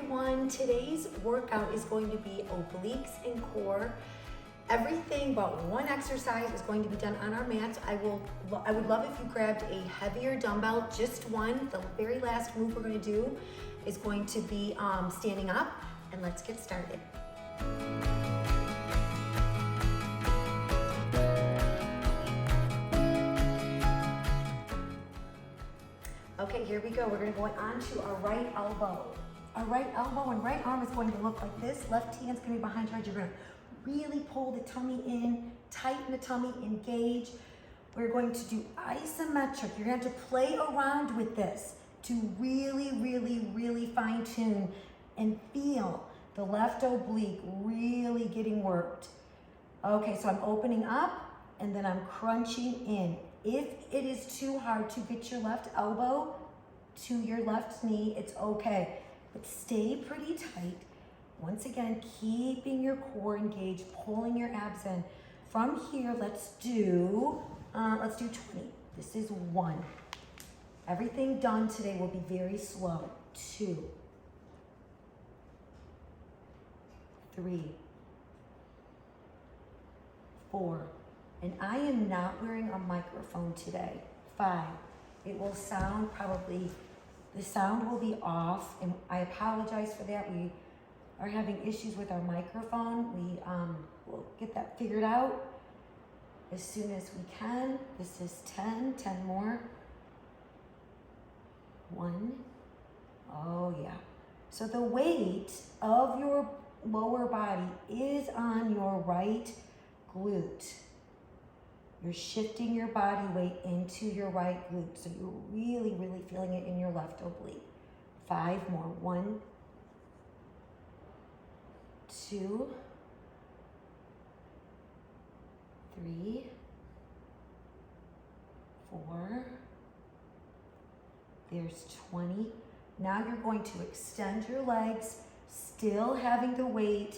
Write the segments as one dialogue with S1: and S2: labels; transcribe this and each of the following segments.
S1: everyone. Today's workout is going to be obliques and core. Everything but one exercise is going to be done on our mats. I would love if you grabbed a heavier dumbbell, just one. The very last move we're going to do is going to be standing up, and let's get started. Okay, here we go. We're gonna go on to our right elbow. Our right elbow and right arm is going to look like this. Left hand's gonna be behind your head. You're gonna really pull the tummy in, tighten the tummy, engage. We're going to do isometric. You're gonna have to play around with this to really fine tune and feel the left oblique really getting worked. Okay, so I'm opening up and then I'm crunching in. If it is too hard to get your left elbow to your left knee, it's okay, but stay pretty tight. Once again, keeping your core engaged, pulling your abs in. From here, let's do 20. This is 1. Everything done today will be very slow. 2, 3, 4. And I am not wearing a microphone today. 5. It will sound the sound will be off, and I apologize for that. We are having issues with our microphone. We'll get that figured out as soon as we can. This is 10 more. 1. Oh yeah. So the weight of your lower body is on your right glute. You're shifting your body weight into your right glute, so you're really feeling it in your left oblique. 5 more. 1, 2, 3, 4. There's 20. Now you're going to extend your legs, still having the weight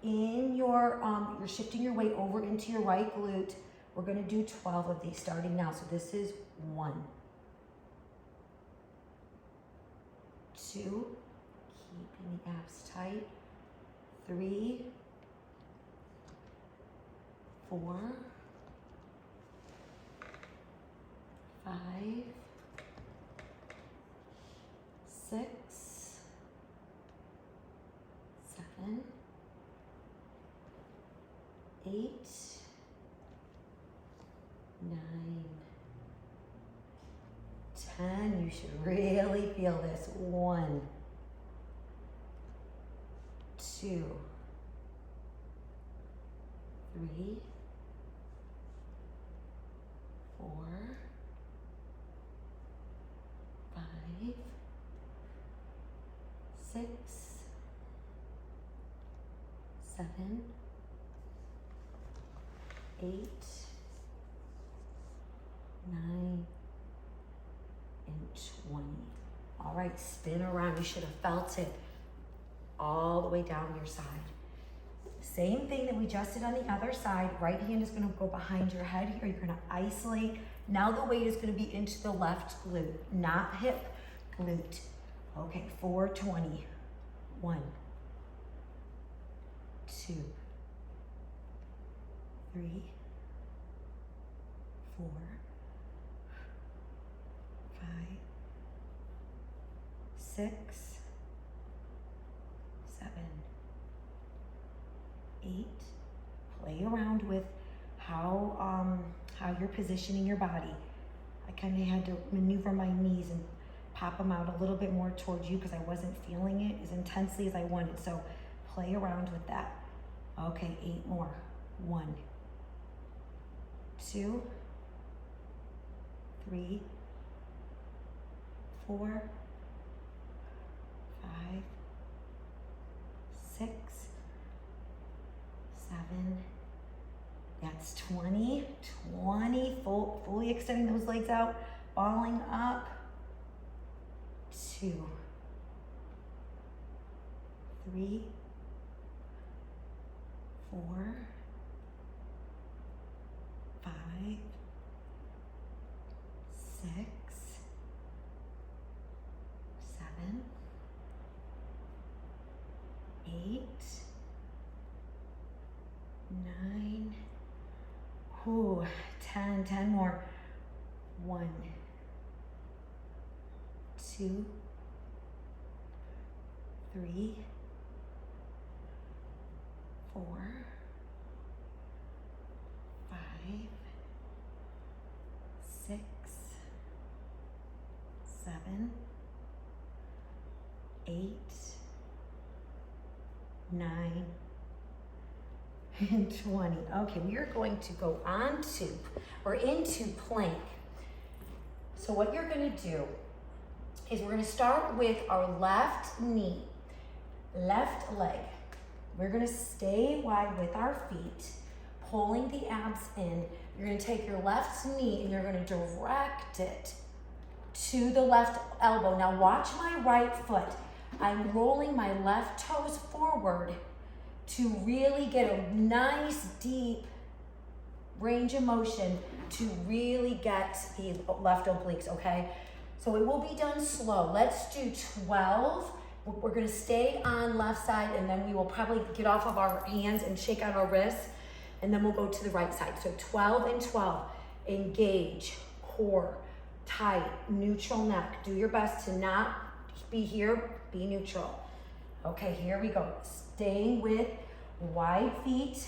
S1: in your, you're shifting your weight over into your right glute. We're going to do 12 of these starting now. So this is 1, 2, keeping the abs tight, 3, 4, 5, 6, 7, 8, 9, 10. You should really feel this. 1, 2, 3, 4, 5, 6, 7, 8, 9, and 20. All right, spin around. You should have felt it all the way down your side. Same thing that we just did on the other side. Right hand is going to go behind your head here. You're going to isolate. Now the weight is going to be into the left glute, not hip, glute. Okay, 420. 1, 2, 3, 4, 5, 6, 7, 8. Play around with how you're positioning your body. I kind of had to maneuver my knees and pop them out a little bit more towards you because I wasn't feeling it as intensely as I wanted. So play around with that. Okay, 8 more. 1, 2, 3, 4, 5, 6, 7. That's 20. 20. Fully extending those legs out, balling up. 2, 3, 4, 5, 6, 7, 8, 9, ooh, 10, 10 more. 1, 2, 3, 4, 5, 6, 7, 8, 9, and 20. Okay, we are going to go on to, or into plank. So what you're gonna do is we're gonna start with our left knee, left leg. We're gonna stay wide with our feet, pulling the abs in. You're gonna take your left knee and you're gonna direct it to the left elbow. Now watch my right foot. I'm rolling my left toes forward to really get a nice deep range of motion to really get the left obliques, okay? So it will be done slow. Let's do 12. We're gonna stay on left side and then we will probably get off of our hands and shake out our wrists and then we'll go to the right side. So 12 and 12, engage, core, tight, neutral neck. Do your best to not be here, be neutral. Okay, here we go. Staying with wide feet,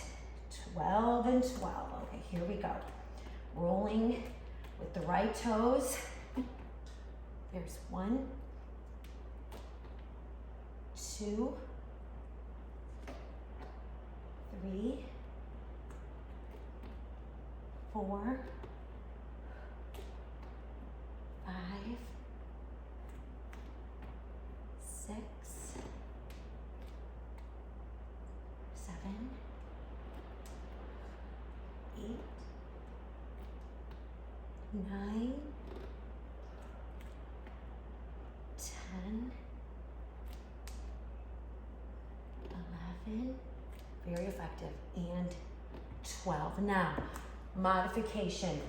S1: 12 and 12. Okay, here we go. Rolling with the right toes. There's 1, 2, 3, 4, 5, 6, 7, 8, 9, 10, 11, very effective, and 12. Now, modification.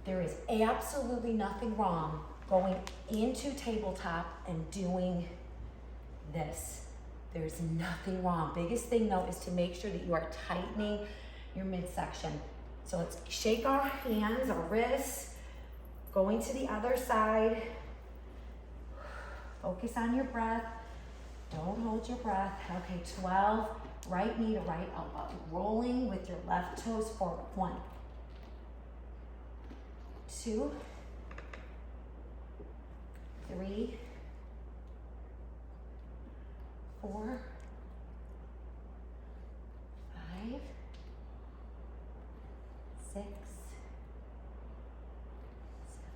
S1: There is absolutely nothing wrong going into tabletop and doing this. There's nothing wrong. Biggest thing though is to make sure that you are tightening your midsection. So let's shake our hands, our wrists, going to the other side. Focus on your breath. Don't hold your breath. Okay, 12, right knee to right elbow. Rolling with your left toes forward. 1, 2, 3, 4, 5, 6,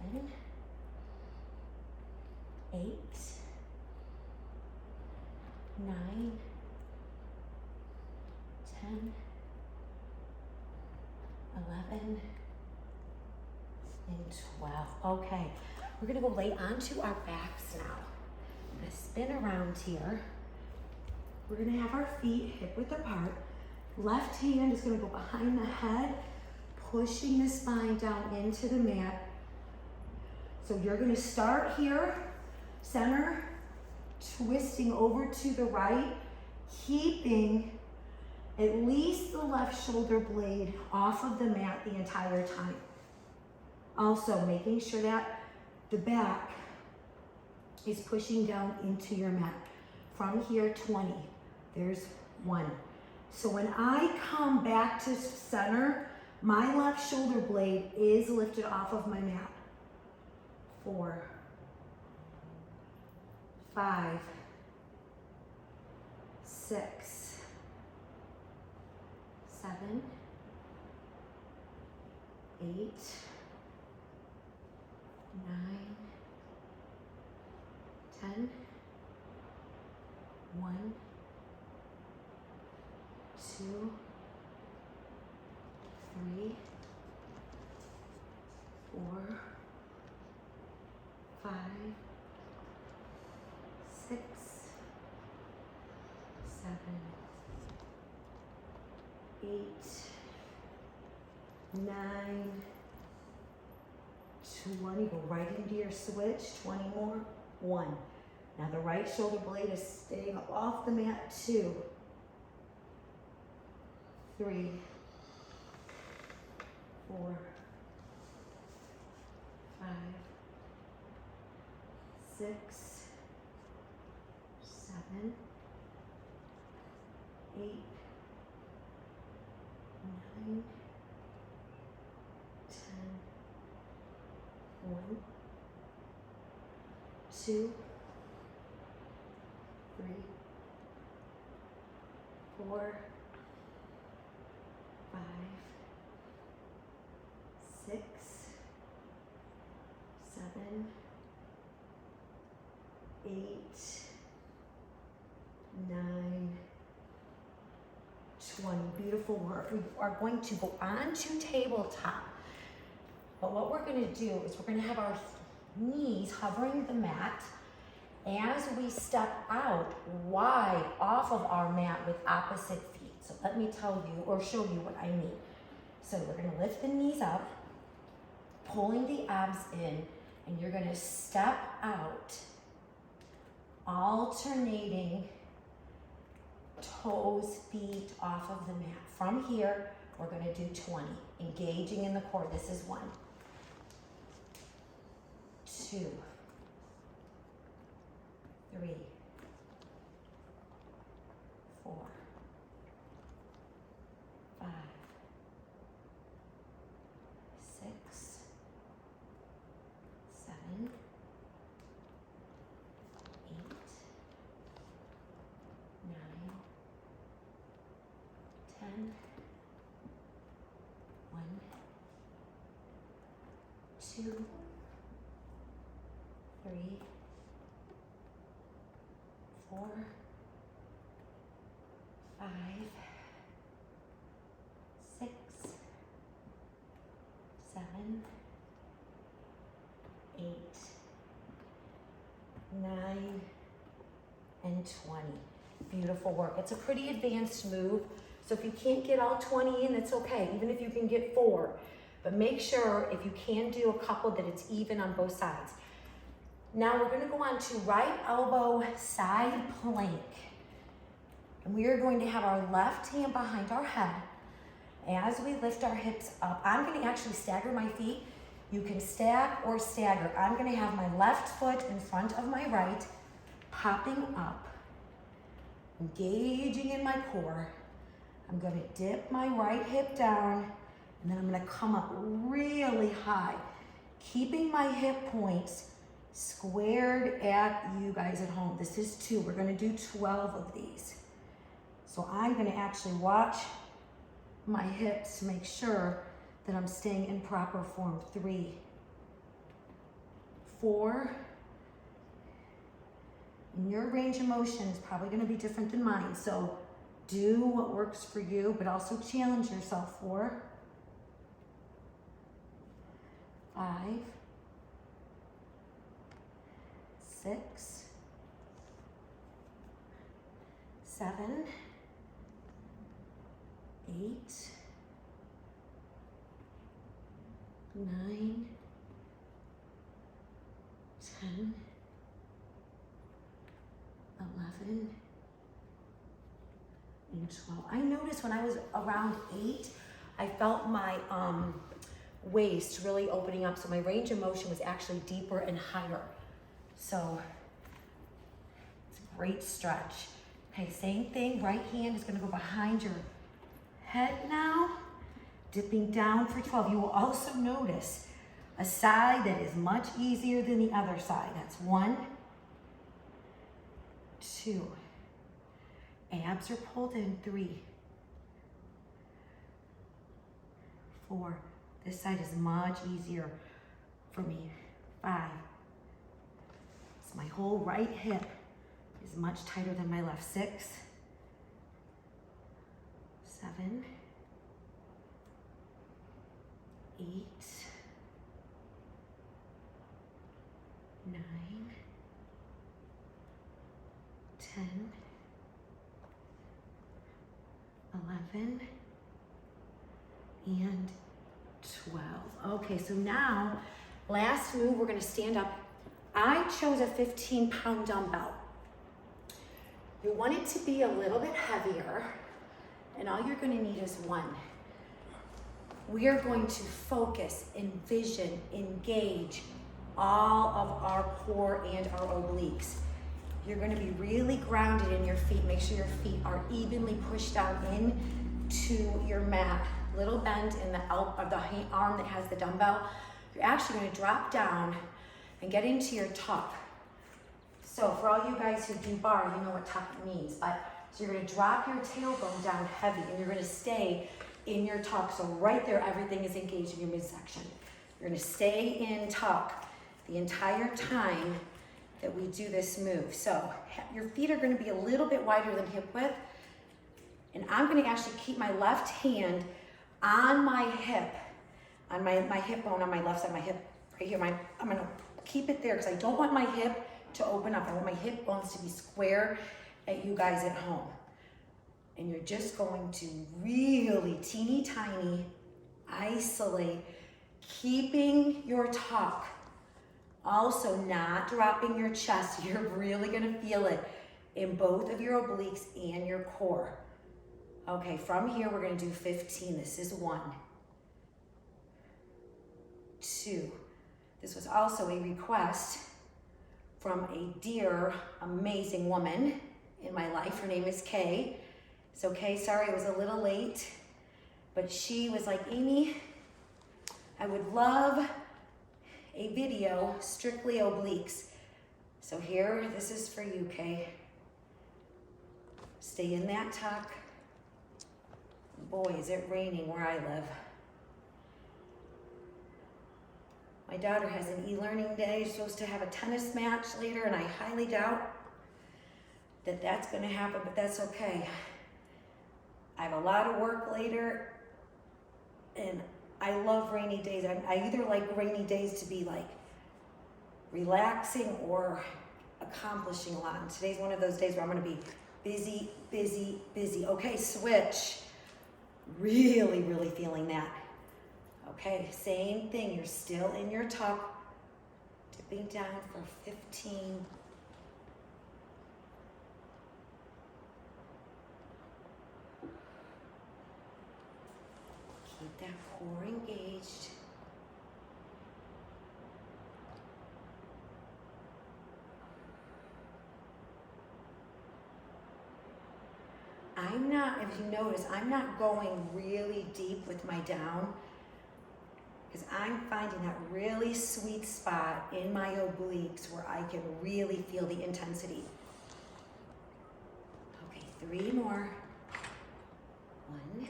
S1: 7, 8, 9, 10, 11, and 12. Okay, we're gonna go lay onto our backs now. I'm gonna spin around here. We're gonna have our feet hip width apart. Left hand is gonna go behind the head, pushing the spine down into the mat. So you're gonna start here, center, twisting over to the right, keeping at least the left shoulder blade off of the mat the entire time. Also making sure that the back is pushing down into your mat. From here, 20. There's 1. So when I come back to center, my left shoulder blade is lifted off of my mat. 4, 5, 6, 7, 8, 9, 10, 1, 2, 3, 4, 5, 6, 7, 8, 9, 20. Go right into your switch. 20 more. 1, Now the right shoulder blade is staying up off the mat. 2, 3, 4, 5, 6, 7, 8, 9, 10, 1, 2, 3, 4, 5, 6, 7, 8, 9, 20. Beautiful work. We are going to go on to tabletop. But what we're going to do is we're going to have our knees hovering the mat as we step out wide off of our mat with opposite feet. So let me tell you or show you what I mean. So we're going to lift the knees up, pulling the abs in, and you're going to step out, alternating toes, feet off of the mat. From here, we're going to do 20, engaging in the core. This is 1, 2, 3, 4, 5, 6, 7, 8, 9, 10, 1, 2, 3, 4, 5, 6, 7, 8, 9, and 20. Beautiful work. It's a pretty advanced move, so if you can't get all 20 in, that's okay, even if you can get 4. But make sure if you can do a couple that it's even on both sides. Now we're going to go on to right elbow side plank. And we are going to have our left hand behind our head as we lift our hips up. I'm going to actually stagger my feet. You can stack or stagger. I'm going to have my left foot in front of my right, popping up, engaging in my core. I'm going to dip my right hip down, and then I'm going to come up really high, keeping my hip points squared at you guys at home. This is 2. We're going to do 12 of these. So I'm going to actually watch my hips to make sure that I'm staying in proper form. 3, 4. And your range of motion is probably going to be different than mine. So do what works for you, but also challenge yourself. 4, 5, 6, 7, 8, 9, 10, 11, and 12. I noticed when I was around 8, I felt my waist really opening up, so my range of motion was actually deeper and higher. So it's a great stretch. Okay, same thing. Right hand is going to go behind your head now, dipping down for 12. You will also notice a side that is much easier than the other side. That's 1, 2. Abs are pulled in. 3, 4. This side is much easier for me. 5. So my whole right hip is much tighter than my left. 6, 7, 8, 9, 10, 11, and 12. Okay, so now, last move, we're gonna stand up I chose a 15-pound dumbbell. You want it to be a little bit heavier, and all you're gonna need is one. We are going to focus, envision, engage all of our core and our obliques. You're gonna be really grounded in your feet. Make sure your feet are evenly pushed out into your mat. Little bend in the arm that has the dumbbell. You're actually gonna drop down and get into your tuck. So for all you guys who do bar, you know what tuck means. So you're gonna drop your tailbone down heavy and you're gonna stay in your tuck. So right there, everything is engaged in your midsection. You're gonna stay in tuck the entire time that we do this move. So your feet are gonna be a little bit wider than hip width. And I'm gonna actually keep my left hand on my hip, on my hip bone on my left side, my hip right here. I'm gonna keep it there because I don't want my hip to open up. I want my hip bones to be square at you guys at home. And you're just going to really teeny tiny isolate, keeping your tuck. Also not dropping your chest. You're really gonna feel it in both of your obliques and your core. Okay, from here we're gonna do 15. This is 1, 2. This was also a request from a dear, amazing woman in my life. Her name is Kay. So Kay, sorry it was a little late, but she was like, Amy, I would love a video strictly obliques. So here, this is for you, Kay. Stay in that tuck. Boy, is it raining where I live. My daughter has an e-learning day. She's supposed to have a tennis match later, and I highly doubt that that's gonna happen, but that's okay. I have a lot of work later, and I love rainy days. I either like rainy days to be like relaxing or accomplishing a lot. And today's one of those days where I'm gonna be busy, busy, busy. Okay, switch. Really, really feeling that. Okay, same thing. You're still in your tuck, dipping down for 15. Keep that core engaged. I'm not, if you notice, I'm not going really deep with my down because I'm finding that really sweet spot in my obliques where I can really feel the intensity. Okay, 3 more. 1.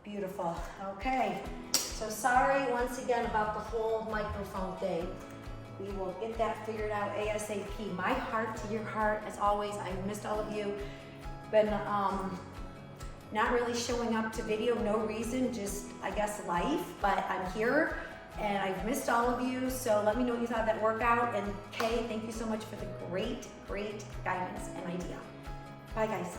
S1: Beautiful. Okay, so sorry once again about the whole microphone thing. We will get that figured out ASAP. My heart to your heart, as always. I missed all of you. Been not really showing up to video, no reason, just I guess life, but I'm here and I've missed all of you. So let me know what you thought of that workout. And Kay, thank you so much for the great, great guidance and idea. Bye guys.